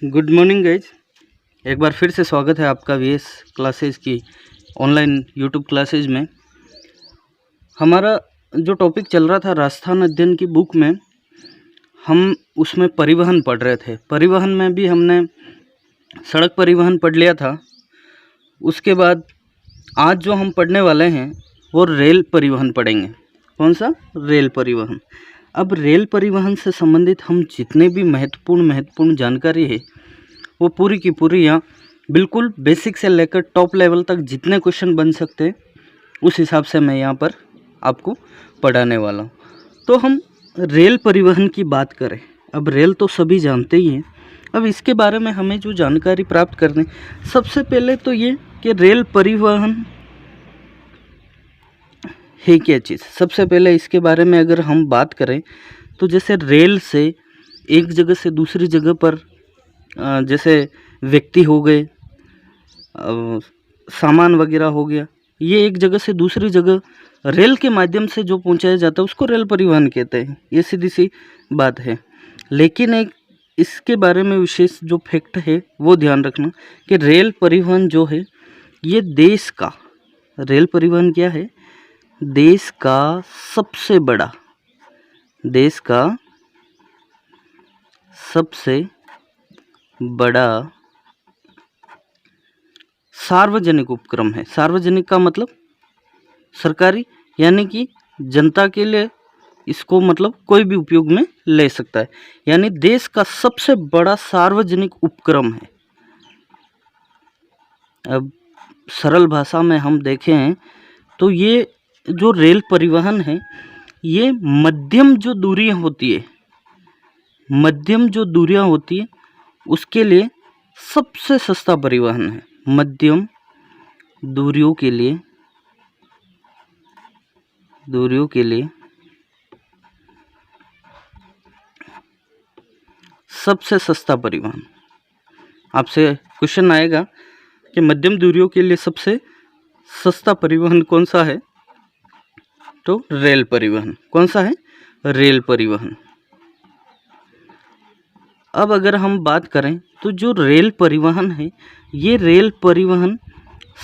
Good morning guys. एक बार फिर से स्वागत है आपका वीएस क्लासेस की ऑनलाइन यूट्यूब क्लासेस में। हमारा जो टॉपिक चल रहा था राजस्थान अध्ययन की बुक में, हम उसमें परिवहन पढ़ रहे थे। परिवहन में भी हमने सड़क परिवहन पढ़ लिया था। उसके बाद आज जो हम पढ़ने वाले हैं वो रेल परिवहन पढ़ेंगे। कौन सा? रेल परिवहन। अब रेल परिवहन से संबंधित हम जितने भी महत्वपूर्ण जानकारी है वो पूरी की पूरी यहाँ बिल्कुल बेसिक से लेकर टॉप लेवल तक जितने क्वेश्चन बन सकते हैं उस हिसाब से मैं यहाँ पर आपको पढ़ाने वाला हूँ। तो हम रेल परिवहन की बात करें, अब रेल तो सभी जानते ही हैं। अब इसके बारे में हमें जो जानकारी प्राप्त करनी, सबसे पहले तो ये कि रेल परिवहन है क्या चीज़। सबसे पहले इसके बारे में अगर हम बात करें तो जैसे रेल से एक जगह से दूसरी जगह पर जैसे व्यक्ति हो गए, सामान वगैरह हो गया, ये एक जगह से दूसरी जगह रेल के माध्यम से जो पहुंचाया जाता है उसको रेल परिवहन कहते हैं। ये सीधी सी बात है। लेकिन एक इसके बारे में विशेष जो फैक्ट है वो ध्यान रखना कि रेल परिवहन जो है ये देश का, रेल परिवहन क्या है? देश का सबसे बड़ा सार्वजनिक उपक्रम है। सार्वजनिक का मतलब सरकारी, यानी कि जनता के लिए इसको मतलब कोई भी उपयोग में ले सकता है, यानी देश का सबसे बड़ा सार्वजनिक उपक्रम है। अब सरल भाषा में हम देखें तो ये जो रेल परिवहन है ये मध्यम जो दूरियां होती है उसके लिए सबसे सस्ता परिवहन है। मध्यम दूरियों के लिए सबसे सस्ता परिवहन। आपसे क्वेश्चन आएगा कि मध्यम दूरियों के लिए सबसे सस्ता परिवहन कौन सा है? तो रेल परिवहन। कौन सा है? रेल परिवहन। अब अगर हम बात करें तो जो रेल परिवहन है ये रेल परिवहन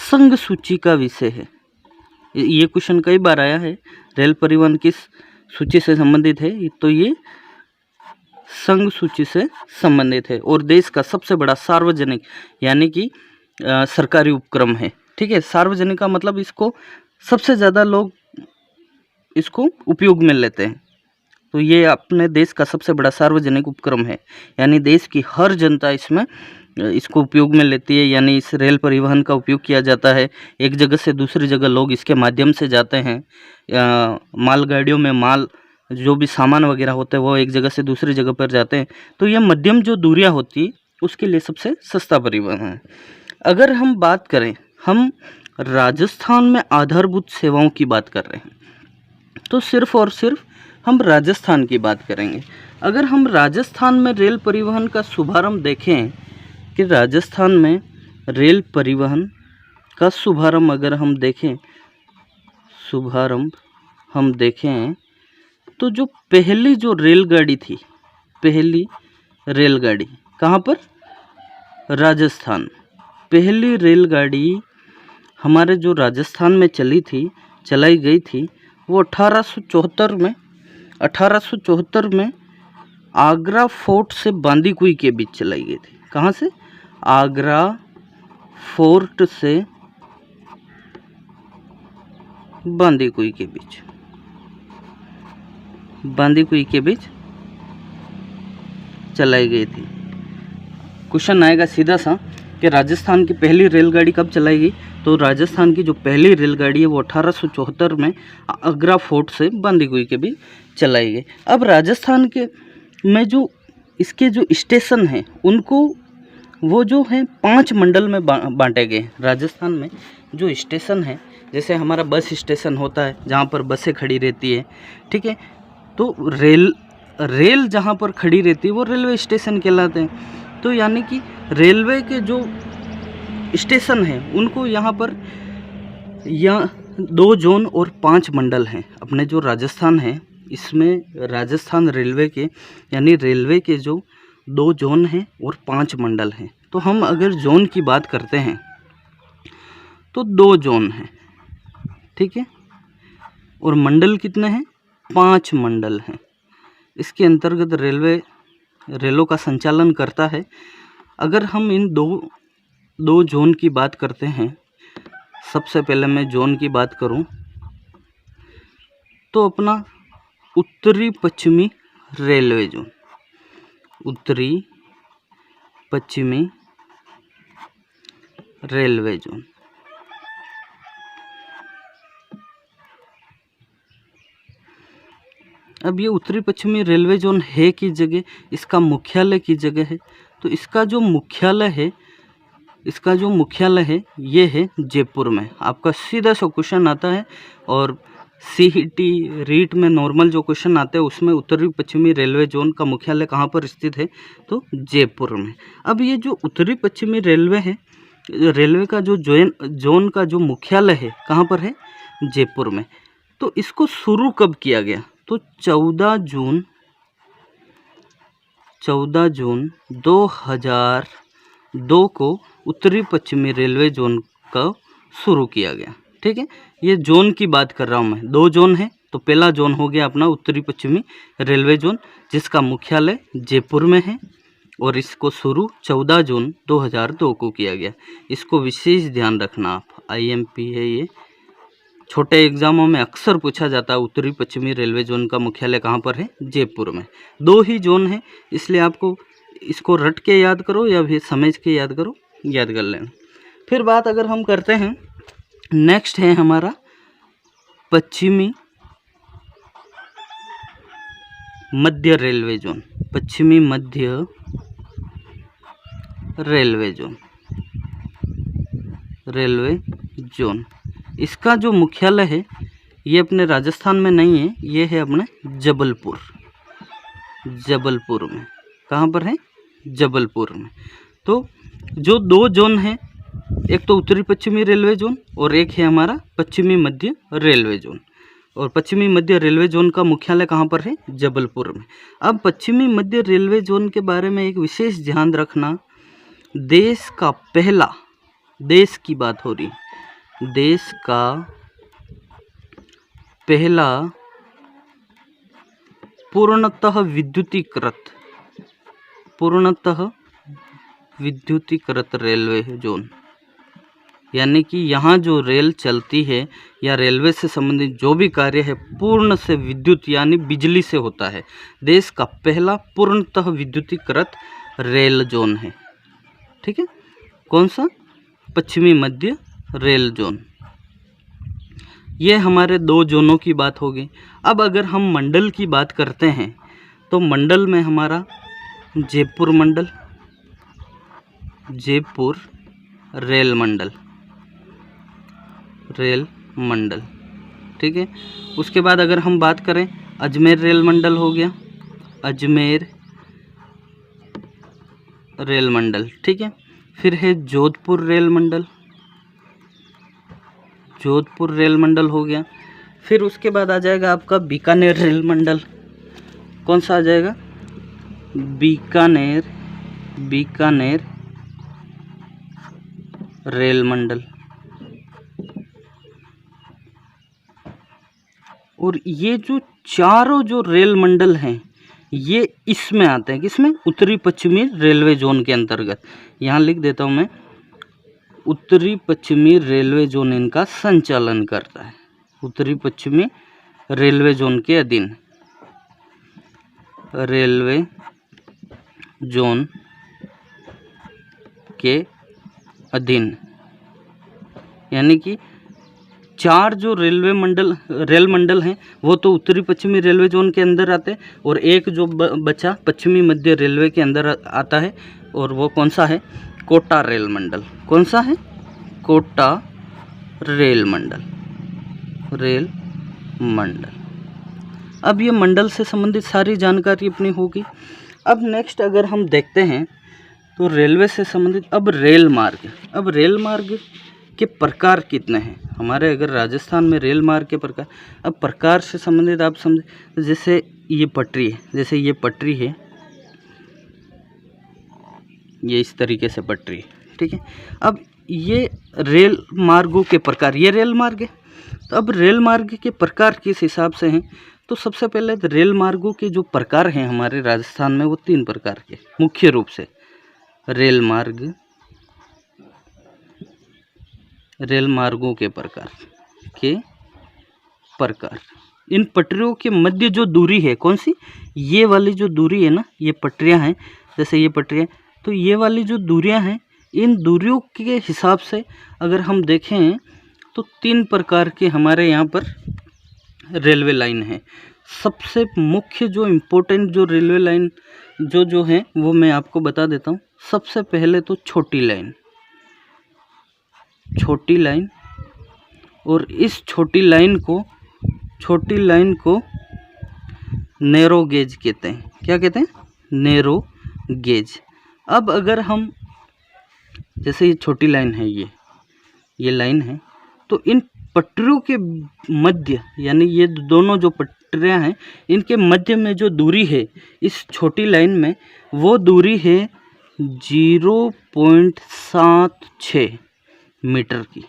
संघ सूची का विषय है। ये क्वेश्चन कई बार आया है, रेल परिवहन किस सूची से संबंधित है? तो ये संघ सूची से संबंधित है और देश का सबसे बड़ा सार्वजनिक यानी कि सरकारी उपक्रम है। ठीक है, सार्वजनिक का मतलब इसको सबसे ज़्यादा लोग इसको उपयोग में लेते हैं। तो ये अपने देश का सबसे बड़ा सार्वजनिक उपक्रम है, यानी देश की हर जनता इसमें इसको उपयोग में लेती है, यानी इस रेल परिवहन का उपयोग किया जाता है। एक जगह से दूसरी जगह लोग इसके माध्यम से जाते हैं। मालगाड़ियों में माल जो भी सामान वगैरह होते हैं वो एक जगह से दूसरी जगह पर जाते हैं। तो ये मध्यम जो दूरियां होती है उसके लिए सबसे सस्ता परिवहन है। अगर हम बात करें, हम राजस्थान में आधारभूत सेवाओं की बात कर रहे हैं तो सिर्फ और सिर्फ हम राजस्थान की बात करेंगे। अगर हम राजस्थान में रेल परिवहन का शुभारंभ देखें कि राजस्थान में रेल परिवहन का शुभारंभ अगर हम देखें तो जो पहली जो रेलगाड़ी थी, पहली रेलगाड़ी कहाँ पर? राजस्थान। पहली रेलगाड़ी हमारे जो राजस्थान में चलाई गई थी वो 1874 में आगरा फोर्ट से बांदीकुई के बीच चलाई गई थी। कहाँ से? आगरा फोर्ट से बांदीकुई के बीच चलाई गई थी। क्वेश्चन आएगा सीधा सा कि राजस्थान की पहली रेलगाड़ी कब चलाई गई? तो राजस्थान की जो पहली रेलगाड़ी है वो 1874 में आगरा फोर्ट से बांदीकुई के बीच चलाई गई। अब राजस्थान के में जो इसके जो स्टेशन हैं उनको वो जो हैं 5 मंडल में बांटे गए। राजस्थान में जो स्टेशन है, जैसे हमारा बस स्टेशन होता है जहाँ पर बसें खड़ी रहती है, ठीक है, तो रेल जहाँ पर खड़ी रहती है वो रेलवे स्टेशन कहलाते हैं। तो यानी कि रेलवे के जो स्टेशन हैं उनको यहाँ पर 2 जोन और 5 मंडल हैं। अपने जो राजस्थान है इसमें राजस्थान रेलवे के यानी रेलवे के जो 2 जोन हैं और 5 मंडल हैं। तो हम अगर जोन की बात करते हैं तो 2 जोन हैं, ठीक है, और मंडल कितने हैं? 5 मंडल हैं। इसके अंतर्गत रेलों का संचालन करता है। अगर हम इन दो जोन की बात करते हैं, सबसे पहले मैं जोन की बात करूं तो अपना उत्तरी पश्चिमी रेलवे जोन, उत्तरी पश्चिमी रेलवे जोन, अब ये उत्तरी पश्चिमी रेलवे जोन है किस जगह? इसका मुख्यालय किस जगह है? तो इसका जो मुख्यालय है ये है जयपुर में। आपका सीधा सा क्वेश्चन आता है और सीईटी रीट में नॉर्मल जो क्वेश्चन आते हैं उसमें उत्तरी पश्चिमी रेलवे जोन का मुख्यालय कहाँ पर स्थित है? तो जयपुर में। अब ये जो उत्तरी पश्चिमी रेलवे है, रेलवे का जो जोन का जो मुख्यालय है कहाँ पर है? जयपुर में। तो इसको शुरू कब किया गया? तो 14 जून 2002 को उत्तरी पश्चिमी रेलवे जोन का शुरू किया गया, ठीक है। ये जोन की बात कर रहा हूँ मैं, 2 जोन है। तो पहला जोन हो गया अपना उत्तरी पश्चिमी रेलवे जोन जिसका मुख्यालय जयपुर में है और इसको शुरू 14 जून 2002 को किया गया। इसको विशेष ध्यान रखना आप, IMP है ये, छोटे एग्जामों में अक्सर पूछा जाता है उत्तरी पश्चिमी रेलवे जोन का मुख्यालय कहाँ पर है? जयपुर में। 2 ही जोन है, इसलिए आपको इसको रट के याद करो या फिर समझ के याद करो, याद कर लेना। फिर बात अगर हम करते हैं, नेक्स्ट है हमारा पश्चिमी मध्य रेलवे जोन, पश्चिमी मध्य रेलवे जोन। इसका जो मुख्यालय है ये अपने राजस्थान में नहीं है, ये है अपने जबलपुर में। कहाँ पर है? जबलपुर में। तो जो 2 जोन हैं, एक तो उत्तरी पश्चिमी रेलवे जोन और एक है हमारा पश्चिमी मध्य रेलवे जोन। और पश्चिमी मध्य रेलवे जोन का मुख्यालय कहाँ पर है? जबलपुर में। अब पश्चिमी मध्य रेलवे जोन के बारे में एक विशेष ध्यान रखना, देश की बात हो रही, देश का पहला पूर्णतः विद्युतीकृत रेलवे जोन, यानी कि यहाँ जो रेल चलती है या रेलवे से संबंधित जो भी कार्य है पूर्ण से विद्युत यानी बिजली से होता है। देश का पहला पूर्णतः विद्युतीकृत रेल जोन है, ठीक है। कौन सा? पश्चिमी मध्य रेल जोन। ये हमारे 2 जोनों की बात हो गई। अब अगर हम मंडल की बात करते हैं तो मंडल में हमारा जयपुर रेल मंडल, ठीक है। उसके बाद अगर हम बात करें अजमेर रेल मंडल हो गया, अजमेर रेल मंडल, ठीक है। फिर है जोधपुर रेल मंडल हो गया। फिर उसके बाद आ जाएगा आपका बीकानेर रेल मंडल। कौन सा आ जाएगा? बीकानेर रेल मंडल। और ये जो चारों जो रेल मंडल हैं ये इसमें आते हैं, किसमें? उत्तरी पश्चिमी रेलवे जोन के अंतर्गत। यहाँ लिख देता हूँ मैं, उत्तरी पश्चिमी रेलवे जोन इनका संचालन करता है, उत्तरी पश्चिमी रेलवे जोन के अधीन, रेलवे जोन के अधीन, यानी कि 4 जो रेल मंडल हैं वो तो उत्तरी पश्चिमी रेलवे जोन के अंदर आते हैं और एक जो बचा पश्चिमी मध्य रेलवे के अंदर आता है और वो कौन सा है? कोटा रेल मंडल। कौन सा है? कोटा रेल मंडल। अब ये मंडल से संबंधित सारी जानकारी अपनी होगी। अब नेक्स्ट अगर हम देखते हैं तो रेलवे से संबंधित अब रेल मार्ग के प्रकार कितने हैं हमारे? अगर राजस्थान में रेल मार्ग के प्रकार, अब प्रकार से संबंधित आप समझे, जैसे ये पटरी है, ये इस तरीके से पटरी है, ठीक है। अब ये रेल मार्गों के प्रकार, ये रेल मार्ग है। तो अब रेल मार्ग के प्रकार किस हिसाब से हैं, तो सबसे पहले तो रेल मार्गों के जो प्रकार हैं हमारे राजस्थान में वो 3 प्रकार के मुख्य रूप से। रेल मार्गों के प्रकार इन पटरियों के मध्य जो दूरी है, कौन सी, ये वाली जो दूरी है ना, ये पटरियां हैं, जैसे ये पटरियां, तो ये वाली जो दूरियां हैं, इन दूरियों के हिसाब से अगर हम देखें तो 3 प्रकार के हमारे यहाँ पर रेलवे लाइन है। सबसे मुख्य जो इम्पोर्टेंट जो रेलवे लाइन जो है वो मैं आपको बता देता हूँ। सबसे पहले तो छोटी लाइन, और इस छोटी लाइन को नैरो गेज कहते हैं। क्या कहते हैं? Narrow gauge. अब अगर हम, जैसे ये छोटी लाइन है, ये लाइन है, तो इन पटरियों के मध्य, यानी ये दोनों जो पटरियां हैं इनके मध्य में जो दूरी है इस छोटी लाइन में, वो दूरी है 0.76 मीटर की,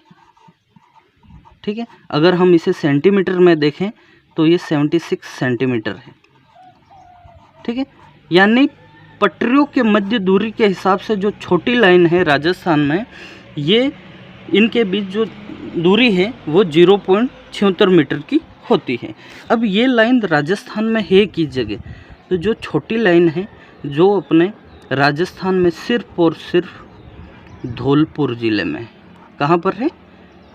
ठीक है। अगर हम इसे सेंटीमीटर में देखें तो ये 76 सेंटीमीटर है, ठीक है। यानी पटरियों के मध्य दूरी के हिसाब से जो छोटी लाइन है राजस्थान में, ये इनके बीच जो दूरी है वो 0.76 मीटर की होती है। अब ये लाइन राजस्थान में है किस जगह, तो जो छोटी लाइन है जो अपने राजस्थान में सिर्फ और सिर्फ धौलपुर ज़िले में। कहाँ पर है?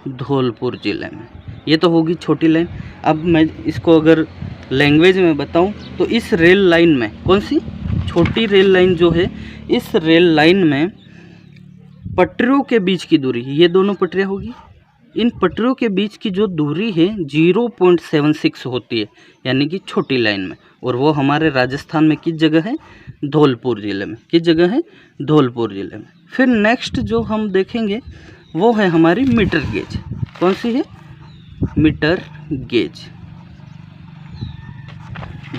धौलपुर ज़िले में। ये तो होगी छोटी लाइन। अब मैं इसको अगर लैंग्वेज में बताऊं तो इस रेल लाइन में, कौन सी छोटी रेल लाइन जो है, इस रेल लाइन में पटरियों के बीच की दूरी, ये दोनों पटरियाँ होगी, इन पटरियों के बीच की जो दूरी है 0.76 होती है, यानी कि छोटी लाइन में। और वो हमारे राजस्थान में किस जगह है? धौलपुर ज़िले में। किस जगह है? धौलपुर ज़िले में। फिर नेक्स्ट जो हम देखेंगे वो है हमारी मीटर गेज। कौन सी है? मीटर गेज,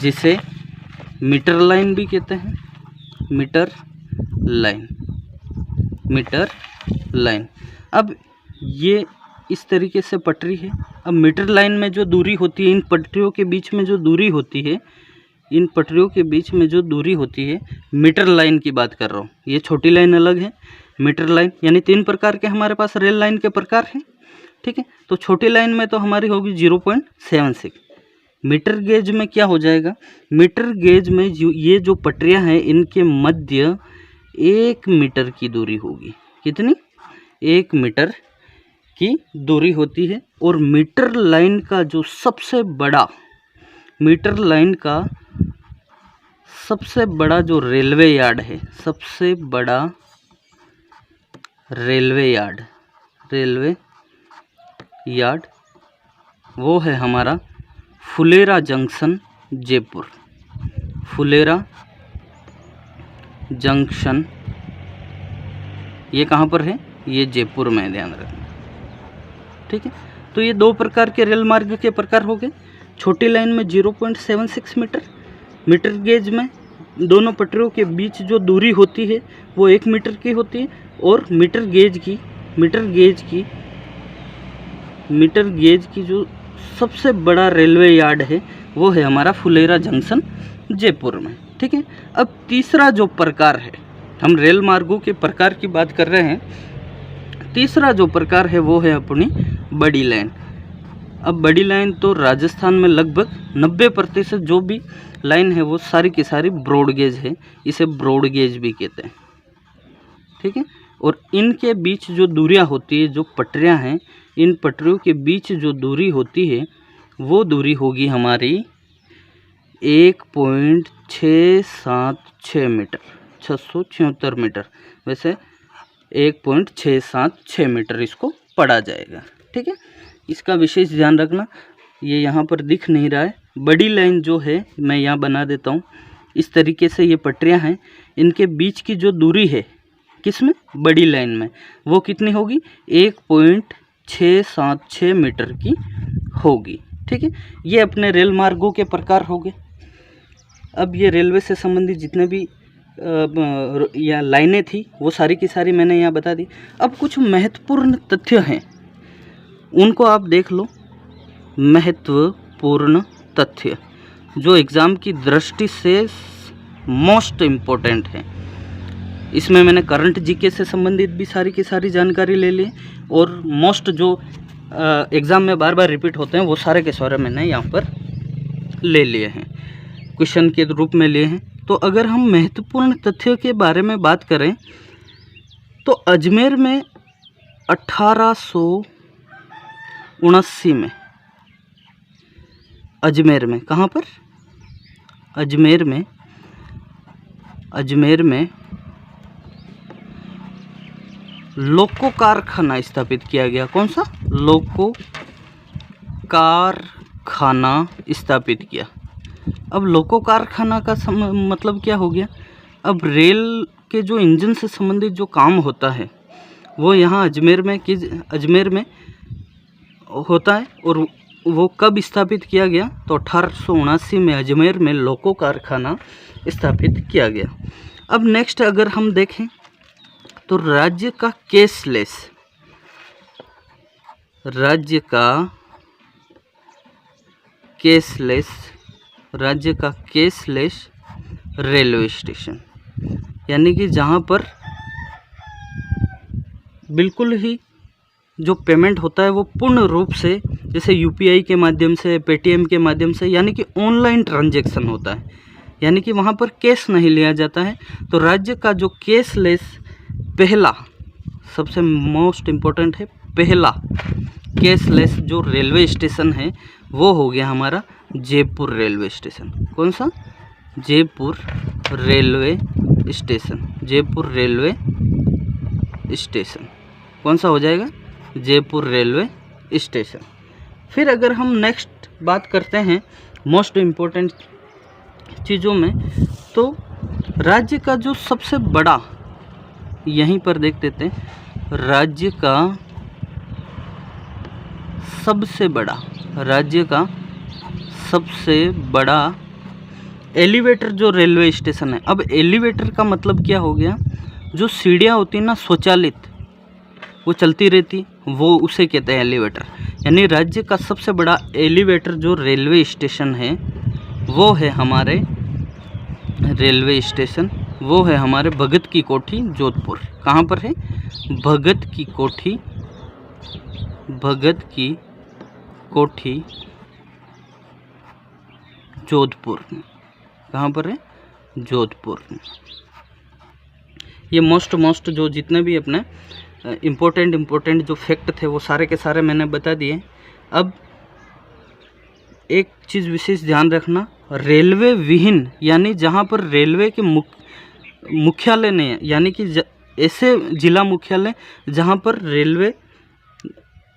जिसे मीटर लाइन भी कहते हैं। Metre line. अब ये इस तरीके से पटरी है। अब मीटर लाइन में जो दूरी होती है, इन पटरियों के बीच में जो दूरी होती है, मीटर लाइन की बात कर रहा हूँ। ये छोटी लाइन अलग है, मीटर लाइन, यानी 3 प्रकार के हमारे पास रेल लाइन के प्रकार हैं, ठीक है। तो छोटी लाइन में तो हमारी होगी 0.76। मीटर गेज में क्या हो जाएगा? मीटर गेज में ये जो पटरियां हैं इनके मध्य 1 मीटर की दूरी होगी। कितनी? 1 मीटर की दूरी होती है। और मीटर लाइन का जो सबसे बड़ा जो रेलवे यार्ड है, सबसे बड़ा रेलवे यार्ड वो है हमारा फुलेरा जंक्शन, जयपुर। फुलेरा जंक्शन ये कहाँ पर है? ये जयपुर में, ध्यान रखना, ठीक है। तो ये 2 प्रकार के रेल मार्ग के प्रकार हो गए। छोटी लाइन में 0.76 मीटर, मीटर गेज में दोनों पटरियों के बीच जो दूरी होती है वो 1 मीटर की होती है। और मीटर गेज की जो सबसे बड़ा रेलवे यार्ड है वो है हमारा फुलेरा जंक्शन, जयपुर में, ठीक है। अब तीसरा जो प्रकार है, हम रेल मार्गों के प्रकार की बात कर रहे हैं, तीसरा जो प्रकार है वो है अपनी बड़ी लाइन। अब बड़ी लाइन तो राजस्थान में लगभग 90% जो भी लाइन है वो सारी की सारी ब्रॉड गेज है, इसे ब्रॉड गेज भी कहते हैं, ठीक है। और इनके बीच जो दूरियां होती है, जो पटरियां हैं, इन पटरियों के बीच जो दूरी होती है वो दूरी होगी हमारी 1.676 मीटर, 676 मीटर। वैसे 1.676 मीटर इसको पढ़ा जाएगा, ठीक है। इसका विशेष ध्यान रखना, ये यहाँ पर दिख नहीं रहा है। बड़ी लाइन जो है मैं यहाँ बना देता हूँ। इस तरीके से ये पटरियाँ हैं, इनके बीच की जो दूरी है किसमें? बड़ी लाइन में, वो कितनी होगी? 1.676 मीटर की होगी, ठीक है। ये अपने रेल मार्गों के प्रकार हो गए। अब ये रेलवे से संबंधित जितने भी या लाइनें थी वो सारी की सारी मैंने यहाँ बता दी। अब कुछ महत्वपूर्ण तथ्य हैं, उनको आप देख लो। महत्वपूर्ण तथ्य जो एग्ज़ाम की दृष्टि से मोस्ट इम्पोर्टेंट है। इसमें मैंने करंट जीके से संबंधित भी सारी की सारी जानकारी ले ली और मोस्ट जो एग्ज़ाम में बार बार रिपीट होते हैं वो सारे के सारे मैंने यहाँ पर ले लिए हैं, क्वेश्चन के रूप में लिए हैं। तो अगर हम महत्वपूर्ण तथ्य के बारे में बात करें तो अजमेर में 1879 में, अजमेर में, कहाँ पर? अजमेर में लोको कारखाना स्थापित किया गया। कौन सा? लोको कारखाना स्थापित किया। अब लोको कारखाना का मतलब क्या हो गया? अब रेल के जो इंजन से संबंधित जो काम होता है वो यहाँ अजमेर में होता है। और वो कब स्थापित किया गया? तो 1879 में अजमेर में लोको कारखाना स्थापित किया गया। अब नेक्स्ट अगर हम देखें तो राज्य का केसलेस रेलवे स्टेशन, यानी कि जहाँ पर बिल्कुल ही जो पेमेंट होता है वो पूर्ण रूप से, जैसे यूपीआई के माध्यम से, पेटीएम के माध्यम से, यानी कि ऑनलाइन ट्रांजैक्शन होता है, यानी कि वहाँ पर कैश नहीं लिया जाता है। तो राज्य का जो केसलेस पहला, सबसे मोस्ट इम्पोर्टेंट है, पहला केसलेस जो रेलवे स्टेशन है वो हो गया हमारा जयपुर रेलवे स्टेशन। कौन सा? Jaipur railway station. कौन सा हो जाएगा? Jaipur railway station. फिर अगर हम नेक्स्ट बात करते हैं मोस्ट इम्पोर्टेंट चीज़ों में, तो राज्य का जो सबसे बड़ा, यहीं पर देख देते हैं, राज्य का सबसे बड़ा एलिवेटर जो रेलवे स्टेशन है। अब एलिवेटर का मतलब क्या हो गया? जो सीढ़ियाँ होती हैं ना स्वचालित, वो चलती रहती, वो उसे कहते हैं एलिवेटर। यानी राज्य का सबसे बड़ा एलिवेटर जो रेलवे स्टेशन है वो है हमारे भगत की कोठी जोधपुर। कहाँ पर है? भगत की कोठी जोधपुर। कहाँ पर है? जोधपुर। ये मोस्ट जो जितने भी अपने इम्पोर्टेंट जो फैक्ट थे वो सारे के सारे मैंने बता दिए। अब एक चीज़ विशेष ध्यान रखना, रेलवे विहीन, यानी जहाँ पर रेलवे के मुख्यालय नहीं है, यानी कि ऐसे जिला मुख्यालय जहाँ पर रेलवे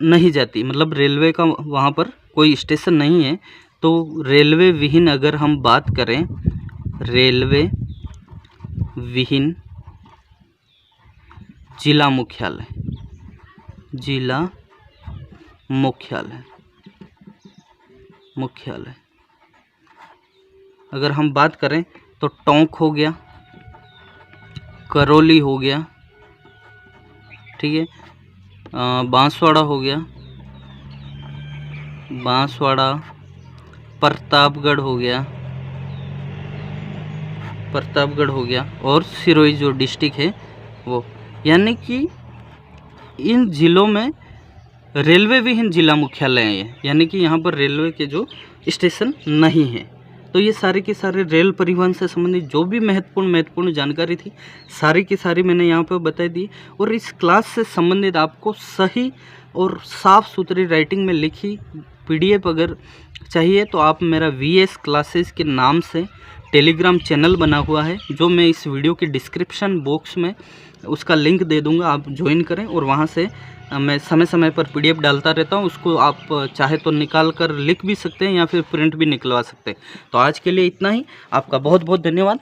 नहीं जाती, मतलब रेलवे का वहाँ पर कोई स्टेशन नहीं है, तो रेलवे विहीन अगर हम बात करें, रेलवे विहीन जिला मुख्यालय अगर हम बात करें तो टोंक हो गया, करौली हो गया, ठीक है, बांसवाड़ा हो गया, प्रतापगढ़ हो गया और सिरोही जो डिस्ट्रिक्ट है वो, यानी कि इन जिलों में रेलवे विहीन जिला मुख्यालय है, यानी कि यहाँ पर रेलवे के जो स्टेशन नहीं है। तो ये सारे के सारे रेल परिवहन से संबंधित जो भी महत्वपूर्ण जानकारी थी सारी की सारी मैंने यहाँ पर बता दी। और इस क्लास से संबंधित आपको सही और साफ़ सुथरी राइटिंग में लिखी PDF अगर चाहिए तो आप मेरा VS क्लासेस के नाम से टेलीग्राम चैनल बना हुआ है, जो मैं इस वीडियो के डिस्क्रिप्शन बॉक्स में उसका लिंक दे दूंगा, आप ज्वाइन करें। और वहाँ से मैं समय समय पर PDF डालता रहता हूँ, उसको आप चाहे तो निकाल कर लिख भी सकते हैं या फिर प्रिंट भी निकलवा सकते हैं। तो आज के लिए इतना ही, आपका बहुत बहुत धन्यवाद।